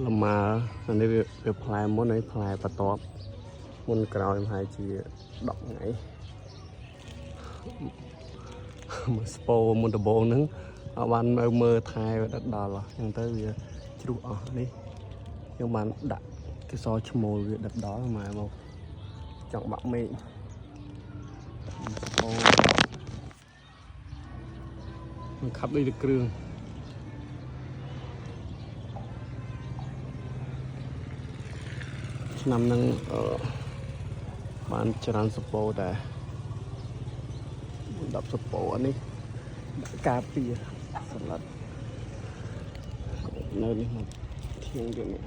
លម៉ានេះវាផ្លែមុនហើយផ្លែបន្ទាប់មុនក្រោយប្រហែលជា10ថ្ងៃមកស្ពោមុនដំបូងហ្នឹងអត់បានមើលថែដិតដល់អញ្ចឹងទៅវាជ្រុះអស់នេះខ្ញុំបានដាក់គេសឈ្មោលវាដិតដល់ម៉ែមកចង់បាក់មេឃស្ពោมันขับด้วยเครื่องឆ្នាំនឹងបានច្រើនសពោតែ10សពោនេះការពារសន្លឹកនៅនេះមកធៀងទៀតនេះ